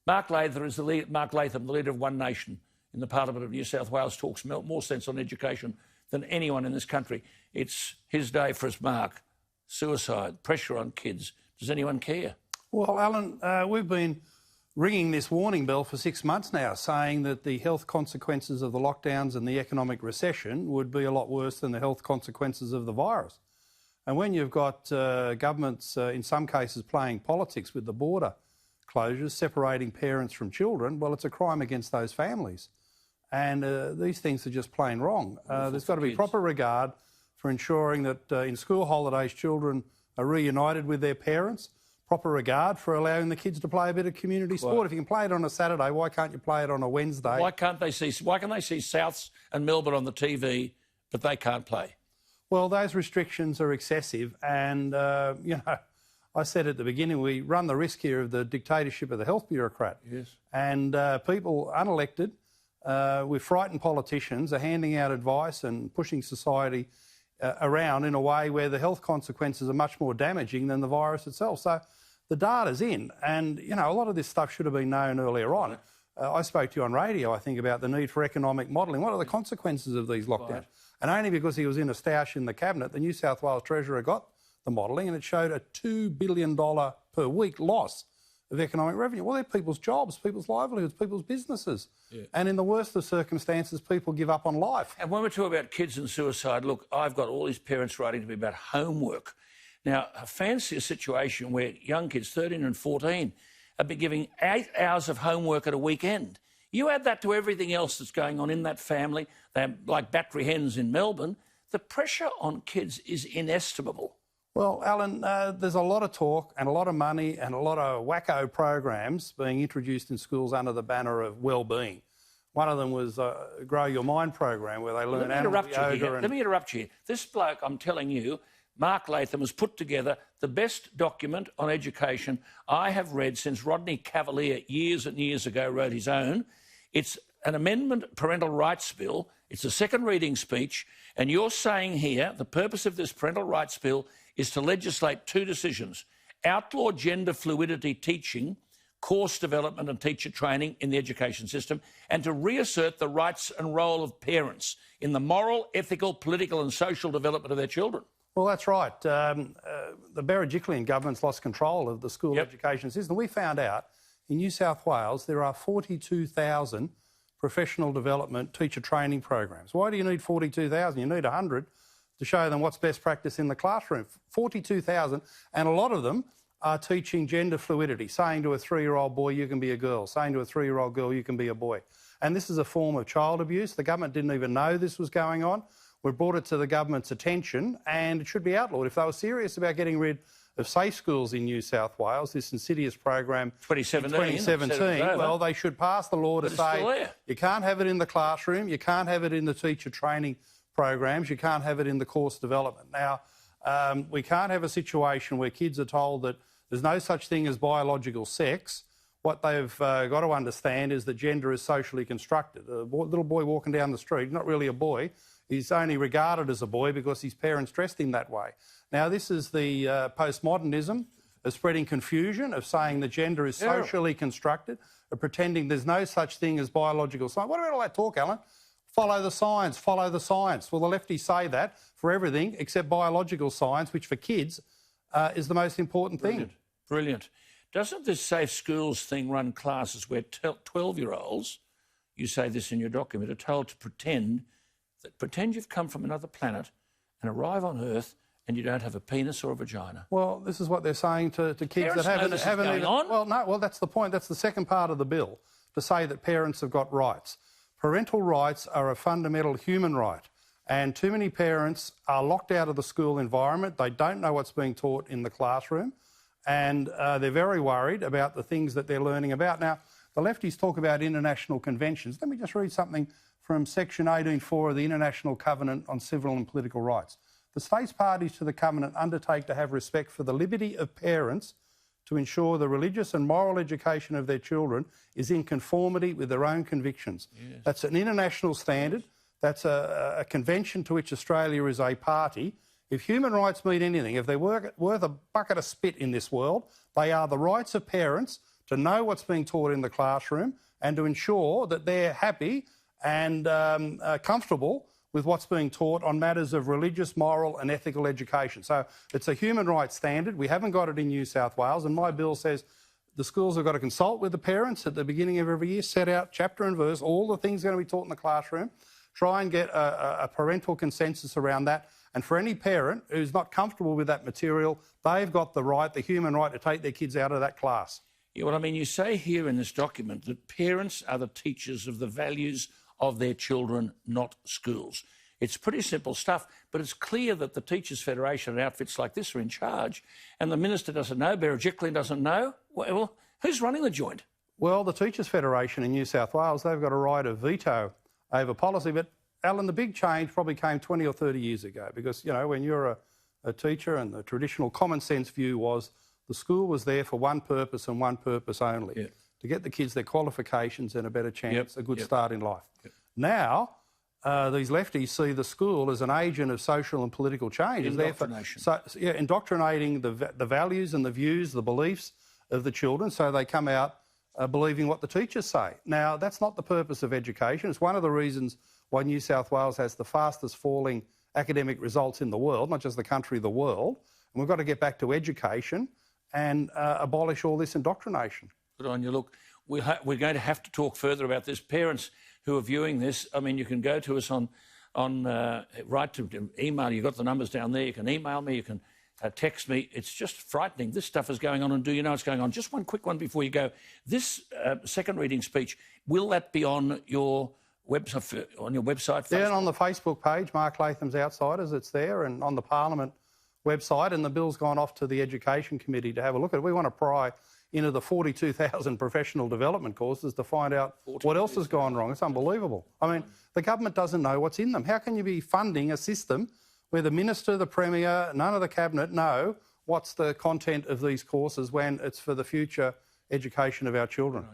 Mark Latham, the leader of One Nation in the Parliament of New South Wales, talks more sense on education than anyone in this country. It's his day for us, Mark. Suicide, pressure on kids. Does anyone care? Well, Alan, we've been ringing this warning bell for 6 months now, saying that the health consequences of the lockdowns and the economic recession would be a lot worse than the health consequences of the virus. And when you've got governments, in some cases, playing politics with the border closures, separating parents from children, well, it's a crime against those families. And these things are just plain wrong. There's got to be proper regard for ensuring that in school holidays children are reunited with their parents, proper regard for allowing the kids to play a bit of community sport. If you can play it on a Saturday, why can't you play it on a Wednesday? Why can they see Souths and Melbourne on the TV, but they can't play? Well, those restrictions are excessive and, you know, I said at the beginning, we run the risk here of the dictatorship of the health bureaucrat. Yes. And people unelected, with frightened politicians, are handing out advice and pushing society around in a way where the health consequences are much more damaging than the virus itself. So the data's in and, you know, a lot of this stuff should have been known earlier on. I spoke to you on radio, I think, about the need for economic modelling. What are the consequences of these lockdowns? Right. And only because he was in a stoush in the cabinet, the New South Wales Treasurer got the modelling and it showed a $2 billion per week loss of economic revenue. Well, they're people's jobs, people's livelihoods, people's businesses. Yeah. And in the worst of circumstances, people give up on life. And when we talk about kids and suicide, look, I've got all these parents writing to me about homework. Now, fancy a situation where young kids, 13 and 14, have been giving 8 hours of homework at a weekend. You add that to everything else that's going on in that family, they're like battery hens in Melbourne, the pressure on kids is inestimable. Well, Alan, there's a lot of talk and a lot of money and a lot of wacko programs being introduced in schools under the banner of well-being. One of them was a Grow Your Mind program where they learn animal yoga. Let me interrupt you here. This bloke, I'm telling you, Mark Latham, has put together the best document on education I have read since Rodney Cavalier years and years ago wrote his own. It's an amendment parental rights bill. It's a second reading speech. And you're saying here the purpose of this parental rights bill is to legislate two decisions: outlaw gender fluidity teaching, course development and teacher training in the education system, and to reassert the rights and role of parents in the moral, ethical, political and social development of their children. Well, that's right. The Berejiklian government's lost control of the school education system. We found out in New South Wales there are 42,000 professional development teacher training programs. Why do you need 42,000? You need 100 to show them what's best practice in the classroom. 42,000, and a lot of them are teaching gender fluidity, saying to a 3-year-old boy, you can be a girl, saying to a 3-year-old girl, you can be a boy. And this is a form of child abuse. The government didn't even know this was going on. We brought it to the government's attention and it should be outlawed. If they were serious about getting rid of safe schools in New South Wales, this insidious program 2017, well, they should pass the law to say you can't have it in the classroom, you can't have it in the teacher training programs, you can't have it in the course development. Now, we can't have a situation where kids are told that there's no such thing as biological sex. What they've got to understand is that gender is socially constructed. A little boy walking down the street, not really a boy, he's only regarded as a boy because his parents dressed him that way. Now, this is the postmodernism of spreading confusion, of saying that gender is socially constructed, of pretending there's no such thing as biological science. What about all that talk, Alan? Follow the science, follow the science. Well, the lefties say that for everything except biological science, which for kids is the most important thing. Brilliant. Doesn't this safe schools thing run classes where 12-year-olds, you say this in your document, are told to pretend you've come from another planet and arrive on Earth and you don't have a penis or a vagina? Well, this is what they're saying to kids that haven't even... Well, no, well, that's the point. That's the second part of the bill, to say that parents have got rights. Parental rights are a fundamental human right, and too many parents are locked out of the school environment. They don't know what's being taught in the classroom, and they're very worried about the things that they're learning about. Now, the lefties talk about international conventions. Let me just read something from Section 18.4 of the International Covenant on Civil and Political Rights. The states parties to the covenant undertake to have respect for the liberty of parents to ensure the religious and moral education of their children is in conformity with their own convictions. Yes. That's an international standard. That's a convention to which Australia is a party. If human rights mean anything, if they're worth a bucket of spit in this world, they are the rights of parents to know what's being taught in the classroom and to ensure that they're happy and comfortable with what's being taught on matters of religious, moral and ethical education. So it's a human rights standard. We haven't got it in New South Wales, and my bill says the schools have got to consult with the parents at the beginning of every year, set out chapter and verse, all the things going to be taught in the classroom, try and get a parental consensus around that. And for any parent who's not comfortable with that material, they've got the right, the human right, to take their kids out of that class. Yeah, well, I mean, you say here in this document that parents are the teachers of the values of their children, not schools. It's pretty simple stuff, but it's clear that the Teachers' Federation and outfits like this are in charge, and the Minister doesn't know, Berejiklian doesn't know. Well, who's running the joint? Well, the Teachers' Federation in New South Wales, they've got a right of veto over policy, but, Alan, the big change probably came 20 or 30 years ago because, you know, when you're a teacher and the traditional common sense view was the school was there for one purpose and one purpose only, to get the kids their qualifications and a better chance, a good start in life. Now, these lefties see the school as an agent of social and political change. Indoctrination. Indoctrinating the values and the views, the beliefs of the children, so they come out believing what the teachers say. Now, that's not the purpose of education. It's one of the reasons why New South Wales has the fastest falling academic results in the world, not just the country, the world. And we've got to get back to education and abolish all this indoctrination. Good on you. Look, we're going to have to talk further about this. Parents who are viewing this, I mean, you can go to us on write to email. You've got the numbers down there. You can email me. You can text me. It's just frightening. This stuff is going on, and do you know what's going on? Just one quick one before you go. This second reading speech, will that be on your website? Facebook? Yeah, and on the Facebook page, Mark Latham's Outsiders, it's there, and on the Parliament website, and the bill's gone off to the Education Committee to have a look at it. We want to pry into the 42,000 professional development courses to find out what else has gone wrong. It's unbelievable. I mean, the government doesn't know what's in them. How can you be funding a system where the Minister, the Premier, none of the Cabinet know what's the content of these courses when it's for the future education of our children?